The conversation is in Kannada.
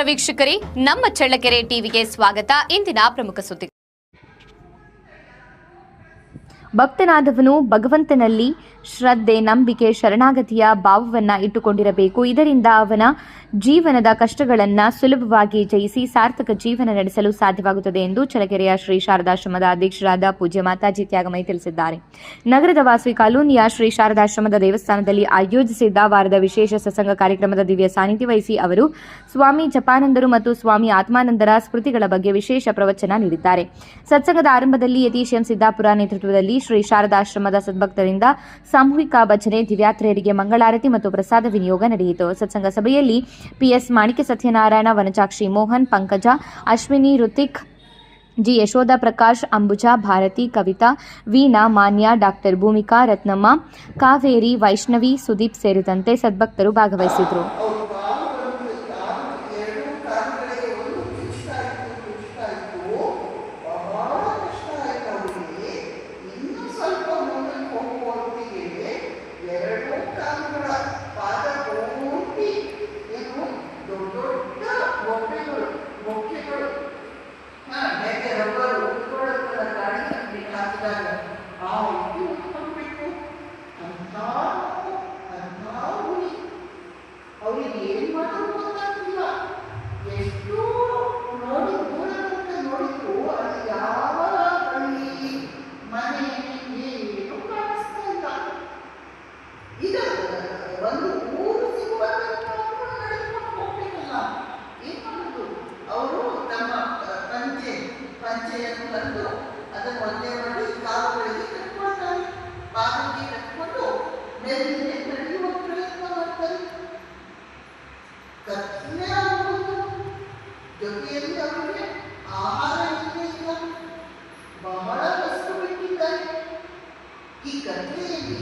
ವೀಕ್ಷಕರೇ, ನಮ್ಮ ಚಳ್ಳಕೆರೆ ಟಿವಿಗೆ ಸ್ವಾಗತ. ಇಂದಿನ ಪ್ರಮುಖ ಸುದ್ದಿ. ಭಕ್ತನಾದವನು ಭಗವಂತನಲ್ಲಿ ಶ್ರದ್ಧೆ, ನಂಬಿಕೆ, ಶರಣಾಗತಿಯ ಭಾವವನ್ನು ಇಟ್ಟುಕೊಂಡಿರಬೇಕು. ಇದರಿಂದ ಅವನ ಜೀವನದ ಕಷ್ಟಗಳನ್ನು ಸುಲಭವಾಗಿ ಜಯಿಸಿ ಸಾರ್ಥಕ ಜೀವನ ನಡೆಸಲು ಸಾಧ್ಯವಾಗುತ್ತದೆ ಎಂದು ಚಳ್ಳಕೆರೆಯ ಶ್ರೀ ಶಾರದಾಶ್ರಮದ ಅಧ್ಯಕ್ಷರಾದ ಪೂಜ್ಯ ಮಾತಾಜಿ ತ್ಯಾಗಮಯಿ ತಿಳಿಸಿದ್ದಾರೆ. ನಗರದ ವಾಸವಿ ಕಾಲೋನಿಯ ಶ್ರೀ ಶಾರದಾಶ್ರಮದ ದೇವಸ್ಥಾನದಲ್ಲಿ ಆಯೋಜಿಸಿದ್ದ ವಾರದ ವಿಶೇಷ ಸತ್ಸಂಗ ಕಾರ್ಯಕ್ರಮದ ದಿವ್ಯ ಸಾನ್ನಿಧ್ಯ ವಹಿಸಿ ಅವರು ಸ್ವಾಮಿ ಜಪಾನಂದರು ಮತ್ತು ಸ್ವಾಮಿ ಆತ್ಮಾನಂದರ ಸ್ಮೃತಿಗಳ ಬಗ್ಗೆ ವಿಶೇಷ ಪ್ರವಚನ ನೀಡಿದ್ದಾರೆ. ಸತ್ಸಂಗದ ಆರಂಭದಲ್ಲಿ ಯತೀಶ್ ಎಂ ಸಿದ್ದಾಪುರ ನೇತೃತ್ವದಲ್ಲಿ ಶ್ರೀ ಶಾರದಾಶ್ರಮದ ಸದ್ಭಕ್ತರಿಂದ ಸಾಮೂಹಿಕ ಭಜನೆ, ದಿವ್ಯಾತ್ರೆಯರಿಗೆ ಮಂಗಳಾರತಿ ಮತ್ತು ಪ್ರಸಾದ ವಿನಿಯೋಗ ನಡೆಯಿತು. ಸತ್ಸಂಗ ಸಭೆಯಲ್ಲಿ ಪಿಎಸ್ ಮಾಣಿಕ್ಯ, ಸತ್ಯನಾರಾಯಣ, ವನಜಾಕ್ಷಿ, ಮೋಹನ್, ಪಂಕಜ, ಅಶ್ವಿನಿ, ಋತಿಕ್, ಜಿ ಯಶೋಧ, ಪ್ರಕಾಶ್, ಅಂಬುಜಾ, ಭಾರತಿ, ಕವಿತಾ, ವೀಣಾ, ಮಾನ್ಯ, ಡಾಕ್ಟರ್ ಭೂಮಿಕಾ, ರತ್ನಮ್ಮ, ಕಾವೇರಿ, ವೈಷ್ಣವಿ, ಸುದೀಪ್ ಸೇರಿದಂತೆ ಸದ್ಭಕ್ತರು ಭಾಗವಹಿಸಿದರು. ಅವರಿಗೆ ಏನು ಮಾಡೋದು ಗೊತ್ತಾಗ್ತಿಲ್ಲ. ಎಷ್ಟು ನೋಡಿ ದೂರದಿಂದ ನೋಡಿದ್ರು ಅದು ಯಾವ ಹಳ್ಳಿ ಮನೆ ಏನು ಕಾಣಿಸ್ತಾ ಇಲ್ಲ. ಈಗ ಒಂದು ಊರು ಸಿಗುವಂತ ನಡೆದುಕೊಂಡು ಹೋಗ್ಬೇಕಲ್ಲ, ಏನ್ ಮಾಡೋದು? ಅವರು ತಮ್ಮ ಪಂಚೆಯನ್ನು ತಂದು ಅದನ್ನು ಒಂದೇ ಮಾಡಿ ಕಾಲುಗಳಿಗೆ ಕಟ್ಕೊಳ್ತಾರೆ, ಪಾದಕ್ಕೆ ಕಟ್ಕೊಂಡು ಮೇಲೆ ನಡೆಯುವ ಪ್ರಯತ್ನ ಮಾಡ್ತಾರೆ. ಕತ್ಲೆ ಆಗುವುದು, ಜೊತೆಯಲ್ಲಿ ಅವರಿಗೆ ಆಹಾರ ಇಲ್ಲ, ಬಹಳ ಕಷ್ಟ ಬಿಟ್ಟಿದ್ದಾರೆ. ಈ ಕತ್ಲೆಯಲ್ಲಿ